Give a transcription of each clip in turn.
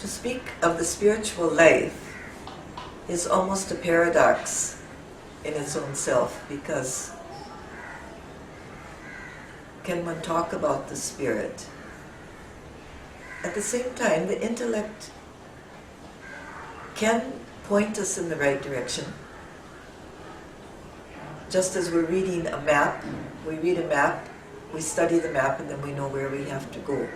speak of the spiritual life is almost a paradox in its own self, because can one talk about the spirit? At the same time, the intellect can point us in the right direction. Just as we're reading a map, we read a map, we study the map, and then we know where we have to go.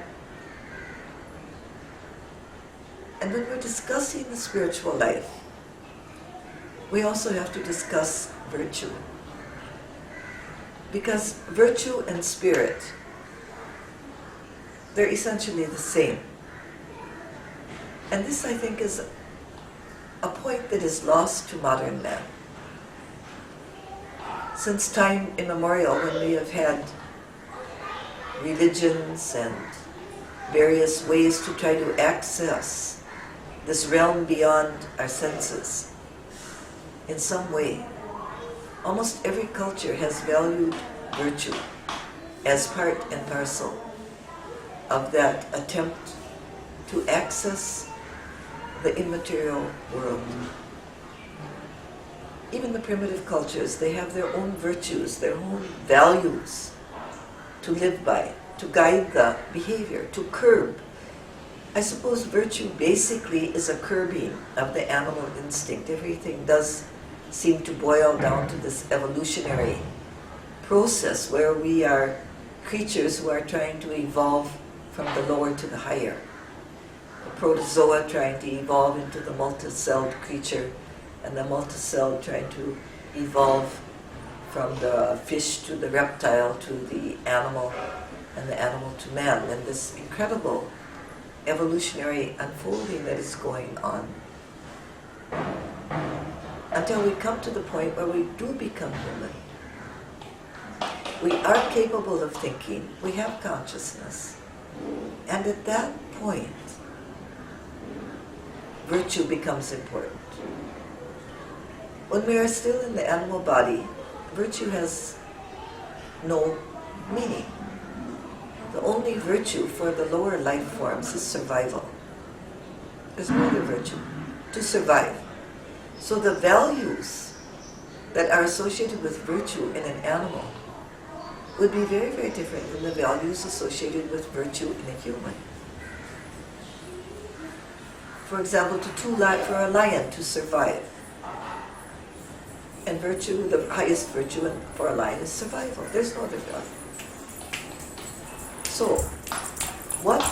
And when we're discussing the spiritual life, we also have to discuss virtue. Because virtue and spirit, they're essentially the same. And this, I think, is a point that is lost to modern man. Since time immemorial, when we have had religions and various ways to try to access this realm beyond our senses, in some way, almost every culture has valued virtue as part and parcel of that attempt to access the immaterial world. Even the primitive cultures, they have their own virtues, their own values to live by, to guide the behavior, to curb. I suppose virtue basically is a curbing of the animal instinct. Everything does seem to boil down to this evolutionary process where we are creatures who are trying to evolve from the lower to the higher. The protozoa trying to evolve into the multicelled creature, and the multicelled trying to evolve from the fish to the reptile to the animal, and the animal to man. And this incredible evolutionary unfolding that is going on, until we come to the point where we do become human. We are capable of thinking, we have consciousness, and at that point, virtue becomes important. When we are still in the animal body, virtue has no meaning. The only virtue for the lower life forms is survival. There's no other virtue. To survive. So the values that are associated with virtue in an animal would be very, very different than the values associated with virtue in a human. For example, for a lion to survive. And virtue, the highest virtue for a lion is survival. There's no other value. So, what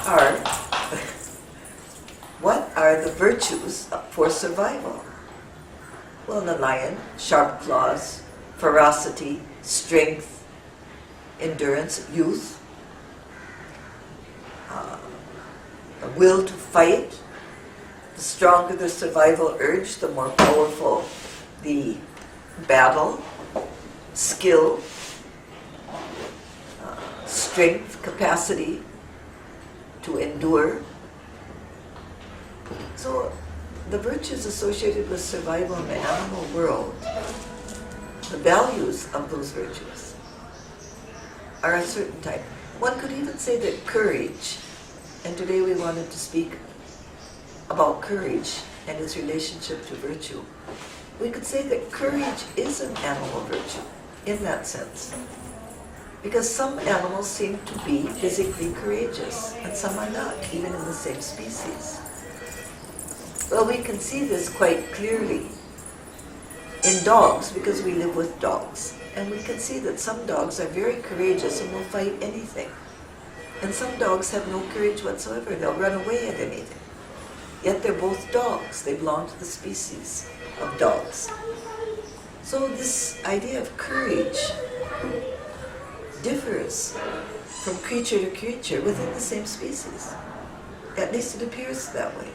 are the virtues for survival? Well, in the lion, sharp claws, ferocity, strength, endurance, youth, the will to fight. The stronger the survival urge, the more powerful the battle, skill, strength, capacity to endure. So the virtues associated with survival in the animal world, the values of those virtues are a certain type. One could even say that courage, and today we wanted to speak about courage and its relationship to virtue. We could say that courage is an animal virtue in that sense. Because some animals seem to be physically courageous, and some are not, even in the same species. Well, we can see this quite clearly in dogs, because we live with dogs. And we can see that some dogs are very courageous and will fight anything. And some dogs have no courage whatsoever. They'll run away at anything. Yet they're both dogs. They belong to the species of dogs. So this idea of courage differs from creature to creature within the same species. At least it appears that way.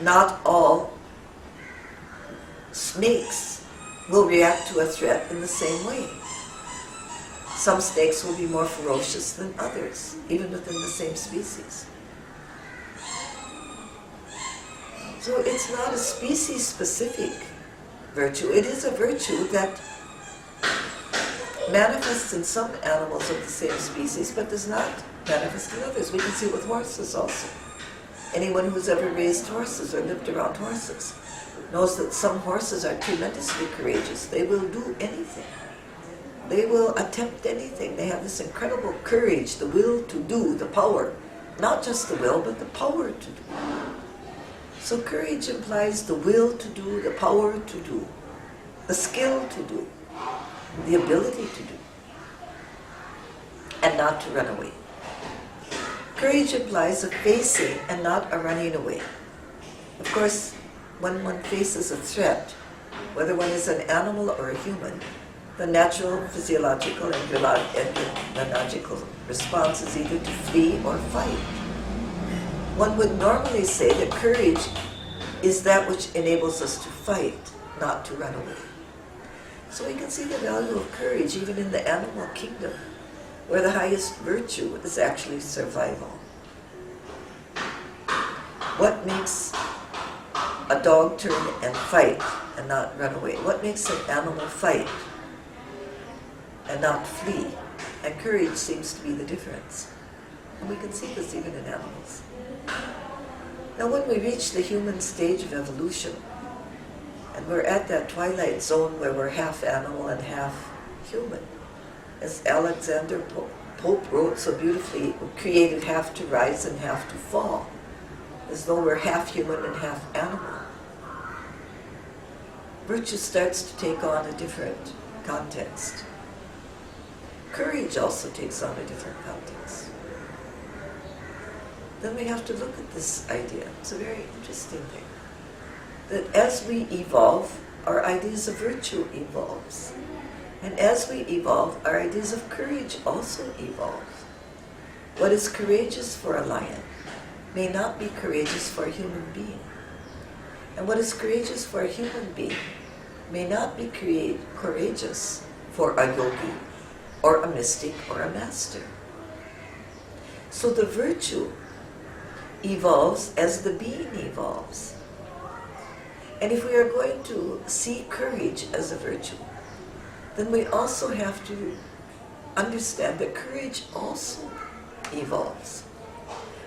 Not all snakes will react to a threat in the same way. Some snakes will be more ferocious than others, even within the same species. So it's not a species-specific virtue. It is a virtue that manifests in some animals of the same species, but does not manifest in others. We can see it with horses also. Anyone who's ever raised horses or lived around horses knows that some horses are tremendously courageous. They will do anything. They will attempt anything. They have this incredible courage, the will to do, the power. Not just the will, but the power to do. So courage implies the will to do, the power to do, the skill to do, the ability to do, and not to run away. Courage implies a facing and not a running away. Of course, when one faces a threat, whether one is an animal or a human, the natural physiological and biological response is either to flee or fight. One would normally say that courage is that which enables us to fight, not to run away. So we can see the value of courage even in the animal kingdom, where the highest virtue is actually survival. What makes a dog turn and fight and not run away? What makes an animal fight and not flee? And courage seems to be the difference. And we can see this even in animals. Now when we reach the human stage of evolution, and we're at that twilight zone where we're half animal and half human, as Alexander Pope wrote so beautifully, we're created half to rise and half to fall, as though we're half human and half animal. Virtue starts to take on a different context. Courage also takes on a different context. Then we have to look at this idea. It's a very interesting thing. That as we evolve, our ideas of virtue evolves. And as we evolve, our ideas of courage also evolve. What is courageous for a lion may not be courageous for a human being. And what is courageous for a human being may not be courageous for a yogi or a mystic or a master. So the virtue evolves as the being evolves. And if we are going to see courage as a virtue, then we also have to understand that courage also evolves.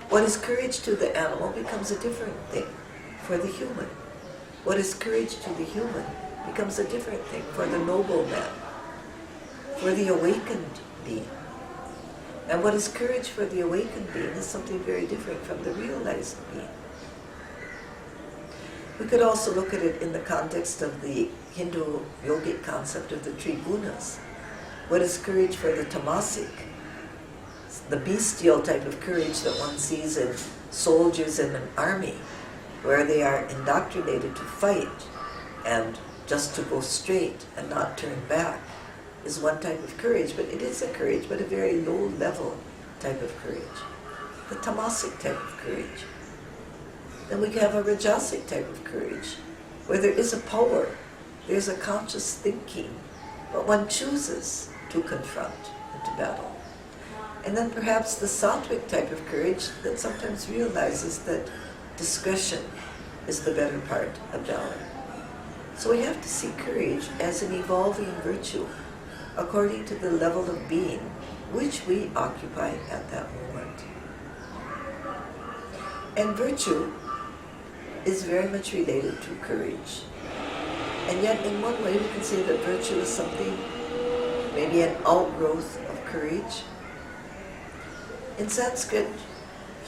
What is courage to the animal becomes a different thing for the human. What is courage to the human becomes a different thing for the noble man, for the awakened being. And what is courage for the awakened being is something very different from the realized being. We could also look at it in the context of the Hindu yogic concept of the three gunas. What is courage for the tamasic? The bestial type of courage that one sees in soldiers in an army, where they are indoctrinated to fight and just to go straight and not turn back, is one type of courage, but it is a courage, but a very low-level type of courage. The tamasic type of courage. Then we have a rajasic type of courage, where there is a power, there's a conscious thinking, but one chooses to confront and to battle. And then perhaps the sattvic type of courage that sometimes realizes that discretion is the better part of valor. So we have to see courage as an evolving virtue, according to the level of being which we occupy at that moment. And virtue is very much related to courage. And yet in one way we can say that virtue is something, maybe an outgrowth of courage. In Sanskrit,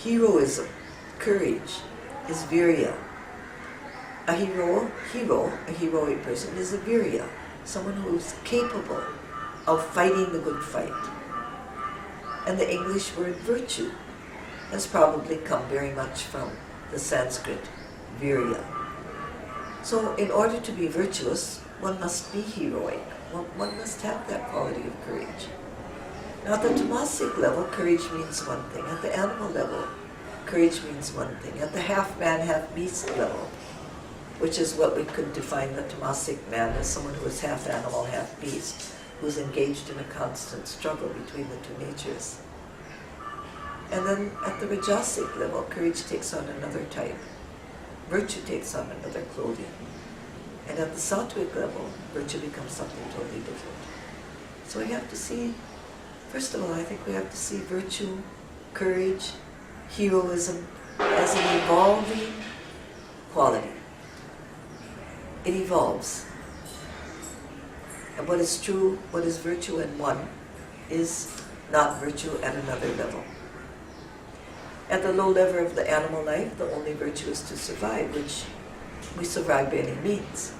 heroism, courage, is Virya. A heroic person, is a Virya, someone who is capable of fighting the good fight. And the English word virtue has probably come very much from the Sanskrit Virya. So in order to be virtuous, one must be heroic. One must have that quality of courage. Now at the tamasic level, courage means one thing. At the animal level, courage means one thing. At the half-man, half-beast level, which is what we could define the tamasic man as, someone who is half animal, half beast, who's engaged in a constant struggle between the two natures. And then at the rajasic level, courage takes on another type. Virtue takes on another clothing. And at the sattvic level, virtue becomes something totally different. So we have to see, first of all, I think we have to see virtue, courage, heroism, as an evolving quality. It evolves. And what is true, what is virtue in one, is not virtue at another level. At the low level of the animal life, the only virtue is to survive, which we survive by any means.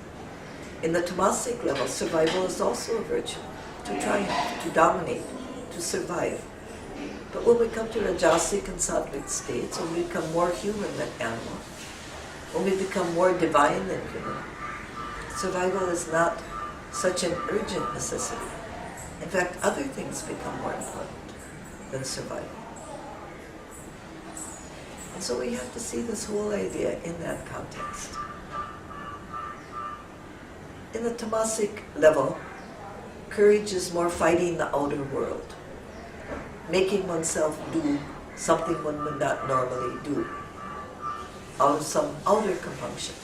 In the tamasic level, survival is also a virtue, to triumph, to dominate, to survive. But when we come to rajasic and sattvic states, when we become more human than animal, when we become more divine than human, survival is not such an urgent necessity. In fact, other things become more important than survival. And so we have to see this whole idea in that context. In the tamasic level, courage is more fighting the outer world, making oneself do something one would not normally do, out of some outer compunction.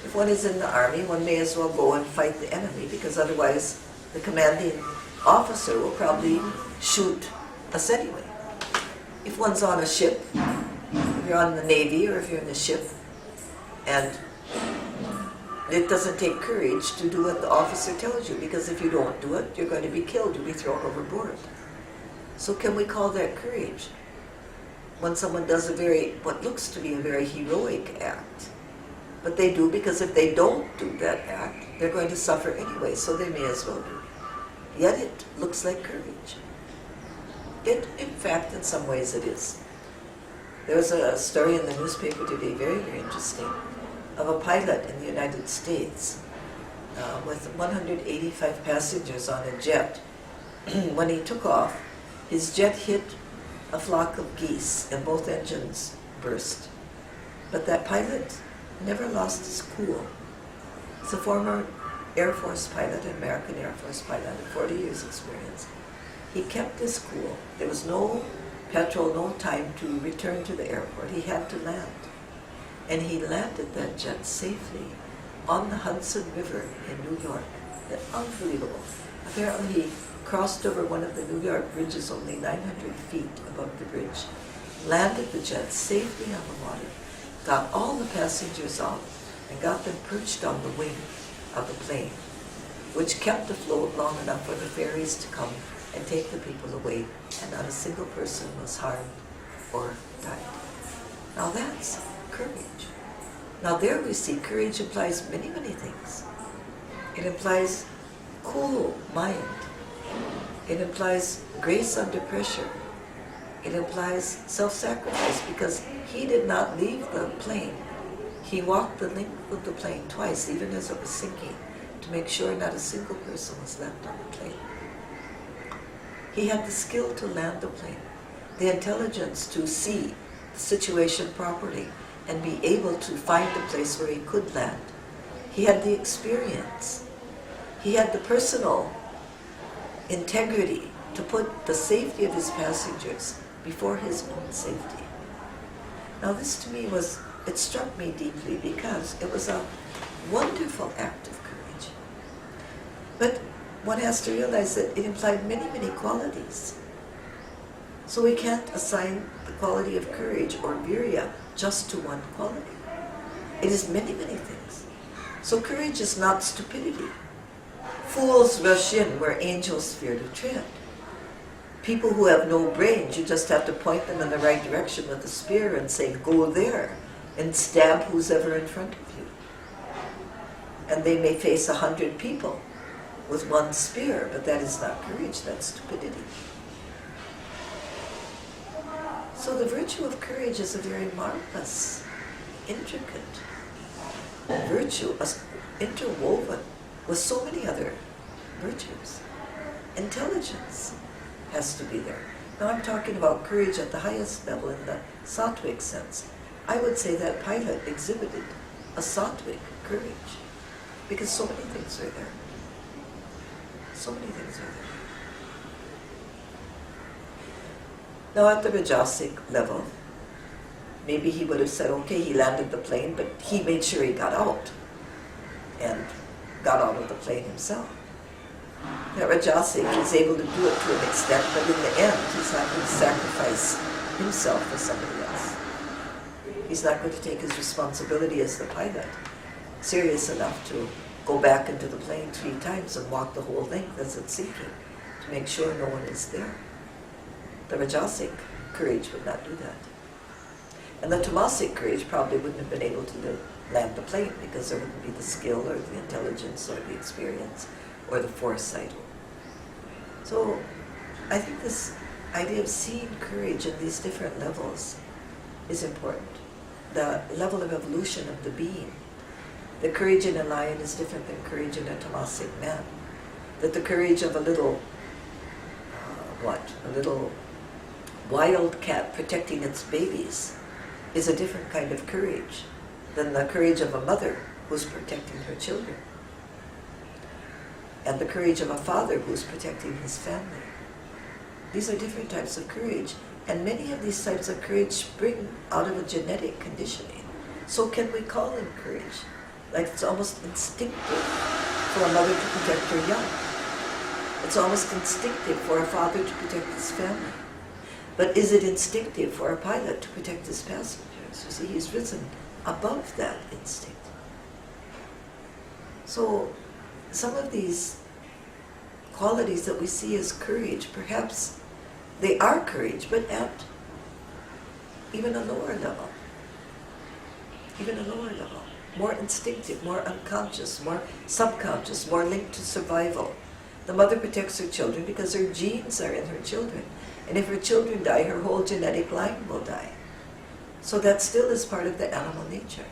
If one is in the army, one may as well go and fight the enemy, because otherwise the commanding officer will probably shoot us anyway. If one's on a ship, if you're on the Navy or if you're in the ship, and it doesn't take courage to do what the officer tells you, because if you don't do it, you're going to be killed, you'll be thrown overboard. So can we call that courage? When someone does what looks to be a very heroic act, but they do, because if they don't do that act, they're going to suffer anyway, so they may as well do. Yet it looks like courage. In fact, in some ways it is. There was a story in the newspaper today, very, very interesting, of a pilot in the United States with 185 passengers on a jet. When he took off, his jet hit a flock of geese and both engines burst. But that pilot never lost his cool. He's a former Air Force pilot, an American Air Force pilot, 40 years experience. He kept his cool. There was no petrol, no time to return to the airport. He had to land. And he landed that jet safely on the Hudson River in New York. Unbelievable. Apparently he crossed over one of the New York bridges only 900 feet above the bridge, landed the jet safely on the water, got all the passengers out, and got them perched on the wing of the plane, which kept afloat long enough for the ferries to come and take the people away, and not a single person was harmed or died. Now that's courage. Now there we see courage implies many, many things. It implies cool mind. It implies grace under pressure. It implies self-sacrifice, because he did not leave the plane. He walked the length of the plane twice, even as it was sinking, to make sure not a single person was left on the plane. He had the skill to land the plane, the intelligence to see the situation properly and be able to find a place where he could land. He had the experience. He had the personal integrity to put the safety of his passengers before his own safety. Now this to me it struck me deeply, because it was a wonderful act of courage. But one has to realize that it implied many, many qualities. So we can't assign the quality of courage or virya just to one quality. It is many, many things. So courage is not stupidity. Fools rush in where angels fear to tread. People who have no brains, you just have to point them in the right direction with a spear and say, go there, and stab who's ever in front of you. And they may face 100 people with one spear, but that is not courage, that's stupidity. So the virtue of courage is a very marvelous, intricate virtue, interwoven with so many other virtues. Intelligence has to be there. Now I'm talking about courage at the highest level in the sattvic sense. I would say that pilot exhibited a sattvic courage, because so many things are there. So many things are there. Now at the rajasic level, maybe he would have said, okay, he landed the plane, but he made sure he got out and got out of the plane himself. That rajasic is able to do it to an extent, but in the end, he's not going to sacrifice himself for somebody else. He's not going to take his responsibility as the pilot serious enough to go back into the plane 3 times and walk the whole length as it's sinking to make sure no one is there. The Rajasic courage would not do that. And the Tamasic courage probably wouldn't have been able to land the plane because there wouldn't be the skill or the intelligence or the experience or the foresight. So I think this idea of seeing courage in these different levels is important. The level of evolution of the being. The courage in a lion is different than courage in a tamasic man. That the courage of a little, a little wild cat protecting its babies is a different kind of courage than the courage of a mother who's protecting her children. And the courage of a father who's protecting his family. These are different types of courage, and many of these types of courage spring out of a genetic conditioning. So can we call them courage? Like it's almost instinctive for a mother to protect her young. It's almost instinctive for a father to protect his family. But is it instinctive for a pilot to protect his passengers? You see, he's risen above that instinct. So some of these qualities that we see as courage, perhaps they are courage, but at even a lower level. Even a lower level. More instinctive, more unconscious, more subconscious, more linked to survival. The mother protects her children because her genes are in her children. And if her children die, her whole genetic line will die. So that still is part of the animal nature.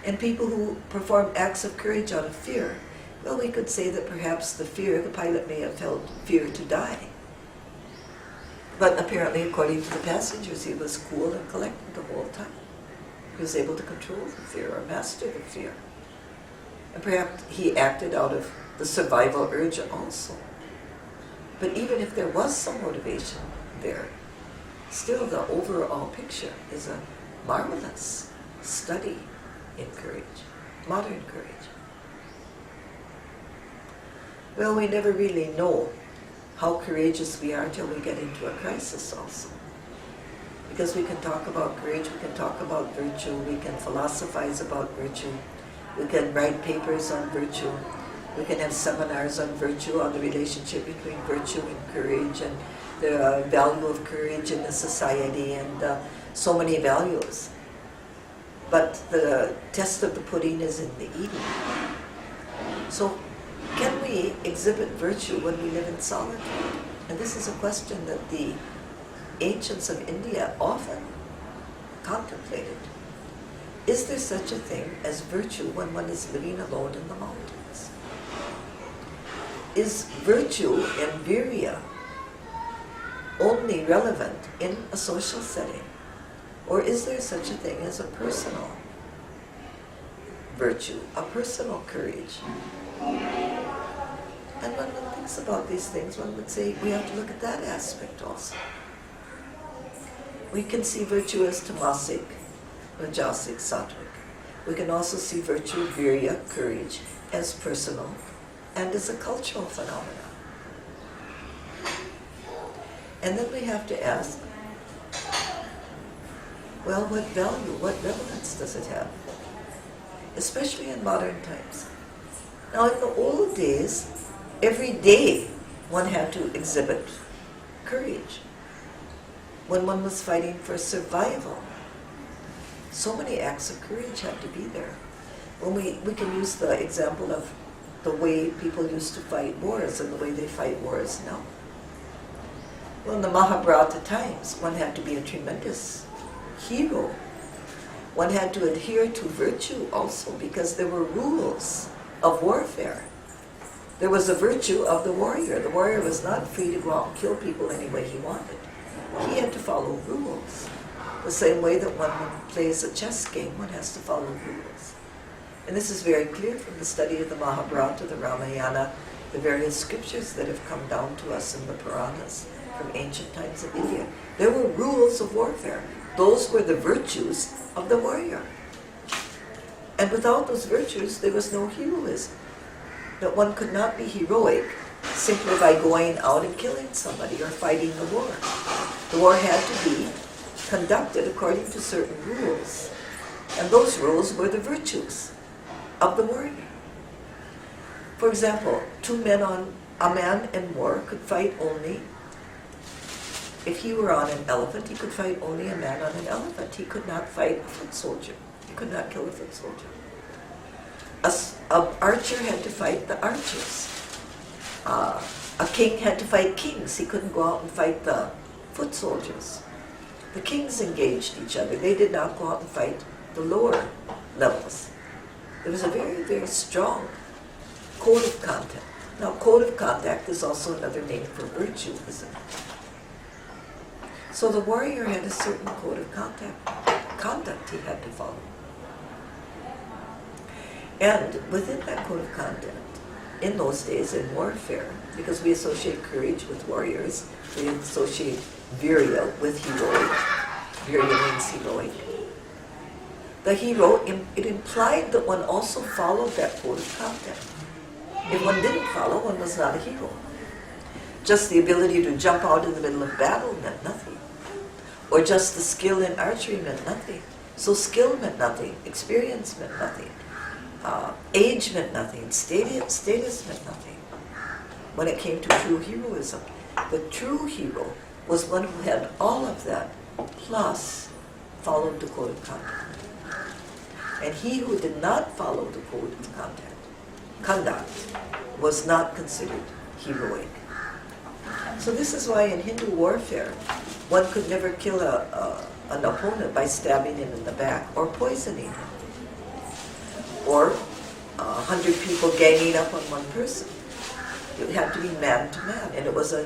And people who perform acts of courage out of fear, well, we could say that perhaps the pilot may have felt fear to die. But apparently, according to the passengers, he was cool and collected the whole time. He was able to control the fear or master the fear. And perhaps he acted out of the survival urge also. But even if there was some motivation there, still the overall picture is a marvelous study in courage, modern courage. Well, we never really know how courageous we are till we get into a crisis also. Because we can talk about courage, we can talk about virtue, we can philosophize about virtue, we can write papers on virtue, we can have seminars on virtue, on the relationship between virtue and courage, and the value of courage in the society, and so many values. But the test of the pudding is in the eating. So can we exhibit virtue when we live in solitude? And this is a question that the ancients of India often contemplated. Is there such a thing as virtue when one is living alone in the mountains? Is virtue and virya only relevant in a social setting? Or is there such a thing as a personal virtue, a personal courage? And when one thinks about these things, one would say we have to look at that aspect also. We can see virtue as tamasic, rajasic, sattvic. We can also see virtue, virya, courage, as personal and as a cultural phenomenon. And then we have to ask, well, what value, what relevance does it have? Especially in modern times. Now, in the old days, every day one had to exhibit courage. When one was fighting for survival, so many acts of courage had to be there. When we can use the example of the way people used to fight wars and the way they fight wars now. Well, in the Mahabharata times, one had to be a tremendous hero. One had to adhere to virtue also because there were rules of warfare. There was a virtue of the warrior. The warrior was not free to go out and kill people any way he wanted. He had to follow rules. The same way that one plays a chess game, one has to follow rules. And this is very clear from the study of the Mahabharata, the Ramayana, the various scriptures that have come down to us in the Puranas from ancient times in India. There were rules of warfare. Those were the virtues of the warrior. And without those virtues, there was no heroism. That one could not be heroic simply by going out and killing somebody or fighting the war. The war had to be conducted according to certain rules. And those rules were the virtues of the warrior. For example, a man in war could fight only, if he were on an elephant, he could fight only a man on an elephant. He could not fight a foot soldier. He could not kill a foot soldier. An archer had to fight the archers. A king had to fight kings. He couldn't go out and fight the foot soldiers. The kings engaged each other. They did not go out and fight the lower levels. There was a very, very strong code of conduct. Now, code of conduct is also another name for virtue, isn't it? So the warrior had a certain code of conduct he had to follow. And within that code of conduct, in those days in warfare, because we associate courage with warriors, we associate Virya with heroic. Virya means heroic. The hero, it implied that one also followed that code of conduct. If one didn't follow, one was not a hero. Just the ability to jump out in the middle of battle meant nothing. Or just the skill in archery meant nothing. So skill meant nothing, experience meant nothing, age meant nothing, status meant nothing. When it came to true heroism, the true hero was one who had all of that, plus followed the code of conduct. And he who did not follow the code of conduct was not considered heroic. So this is why in Hindu warfare, one could never kill an opponent by stabbing him in the back or poisoning him, or 100 people ganging up on one person. It would have to be man to man, and it was a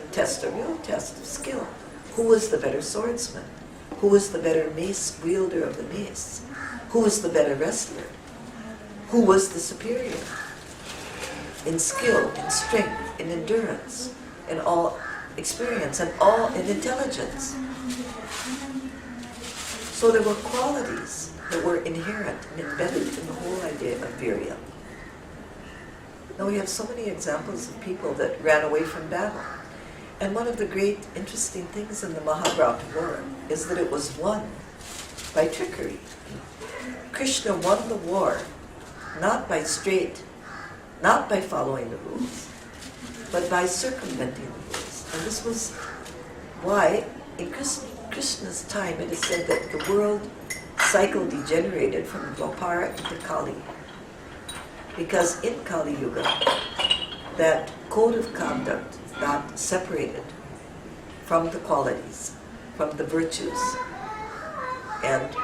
real test of skill. Who was the better swordsman? Who was the better mace wielder of the mace? Who was the better wrestler? Who was the superior in skill, in strength, in endurance, in all experience, and all in intelligence? So there were qualities that were inherent and embedded in the whole idea of Virya. Now we have so many examples of people that ran away from battle. And one of the great interesting things in the Mahabharata war is that it was won by trickery. Krishna won the war not by following the rules, but by circumventing the rules. And this was why in Krishna's time it is said that the world cycle degenerated from Dwapara into Kali. Because in Kali Yuga, that code of conduct got separated from the qualities, from the virtues. And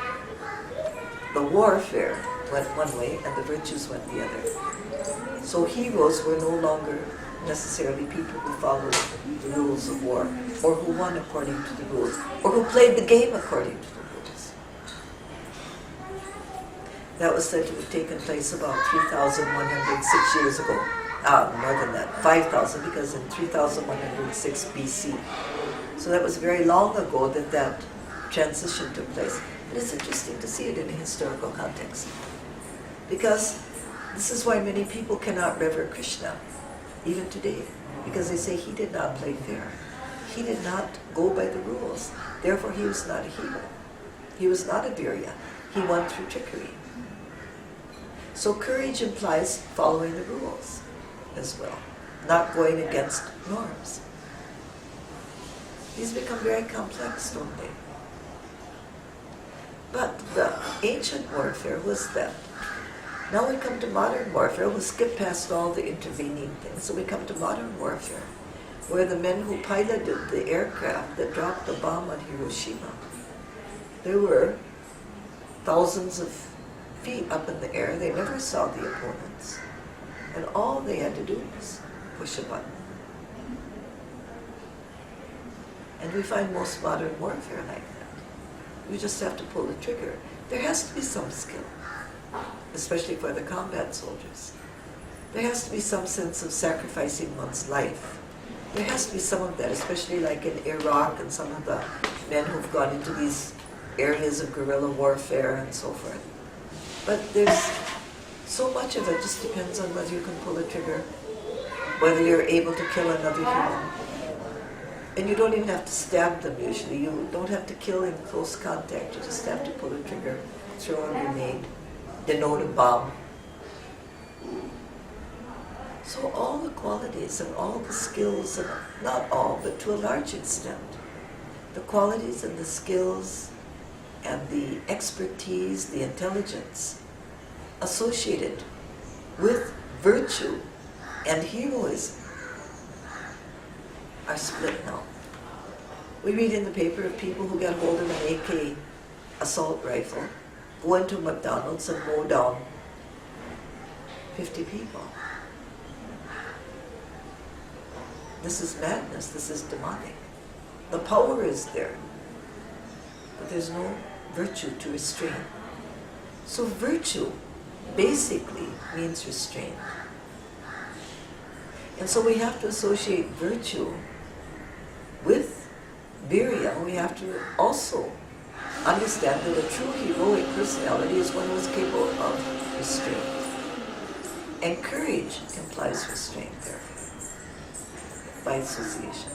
the warfare went one way and the virtues went the other. So heroes were no longer necessarily people who followed the rules of war, or who won according to the rules, or who played the game according to the rules. That was said to have taken place about 3,106 years ago. More than that, 5,000, because in 3,106 BC. So that was very long ago that transition took place. And it's interesting to see it in a historical context. Because this is why many people cannot revere Krishna, even today. Because they say he did not play fair. He did not go by the rules. Therefore he was not a hero. He was not a Virya. He won through trickery. So courage implies following the rules as well, not going against norms. These become very complex, don't they? But the ancient warfare was that. Now we come to modern warfare. We'll skip past all the intervening things. So we come to modern warfare, where the men who piloted the aircraft that dropped the bomb on Hiroshima, they were thousands of feet up in the air. They never saw the opponents. And all they had to do was push a button. And we find most modern warfare like that. You just have to pull the trigger. There has to be some skill, especially for the combat soldiers. There has to be some sense of sacrificing one's life. There has to be some of that, especially like in Iraq and some of the men who've gone into these areas of guerrilla warfare and so forth. But there's so much of it just depends on whether you can pull a trigger, whether you're able to kill another human. And you don't even have to stab them usually. You don't have to kill in close contact. You just have to pull a trigger, throw a grenade, denote a bomb. So all the qualities and all the skills, and not all, but to a large extent, the qualities and the skills and the expertise, the intelligence associated with virtue and heroism are split now. We read in the paper of people who get hold of an AK assault rifle, go into McDonald's and mow down 50 people. This is madness, this is demonic. The power is there, but there's no virtue to restrain. So virtue basically means restraint. And so we have to associate virtue with Virya. We have to also understand that a true heroic personality is one who is capable of restraint. And courage implies restraint, therefore, by association.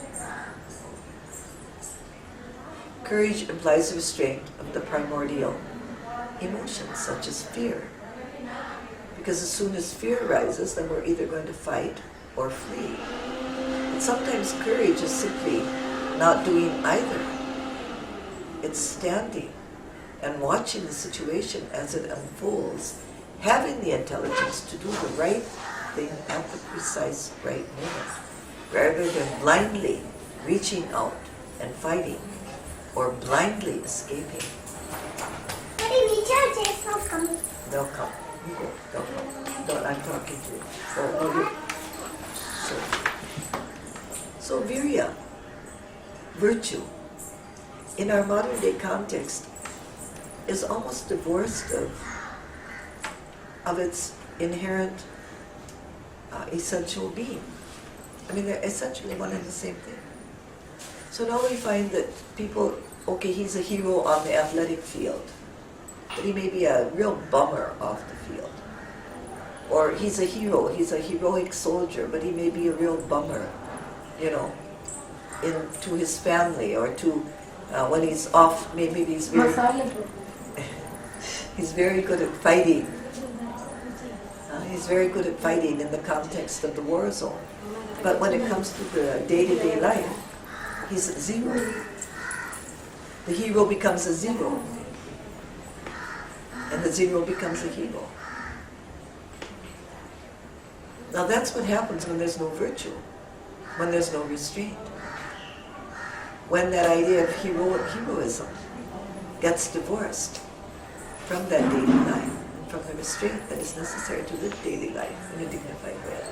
Courage implies restraint of the primordial emotions, such as fear. Because as soon as fear rises, then we're either going to fight or flee. And sometimes courage is simply not doing either. It's standing and watching the situation as it unfolds, having the intelligence to do the right thing at the precise right moment, rather than blindly reaching out and fighting or blindly escaping. They'll come. You go. They'll come. No, I'm talking to you. So Virya, virtue, in our modern day context, is almost divorced of its inherent essential being. I mean, they're essentially one and the same thing. So now we find that people, okay, he's a hero on the athletic field, but he may be a real bummer off the field. Or he's a hero, he's a heroic soldier, but he may be a real bummer, to his family, or to when he's off, maybe he's very good at fighting. He's very good at fighting in the context of the war zone. But when it comes to the day-to-day life, he's a zero. The hero becomes a zero. And the zero becomes a hero. Now that's what happens when there's no virtue, when there's no restraint. When that idea of heroism gets divorced from that daily life, and from the restraint that is necessary to live daily life in a dignified way.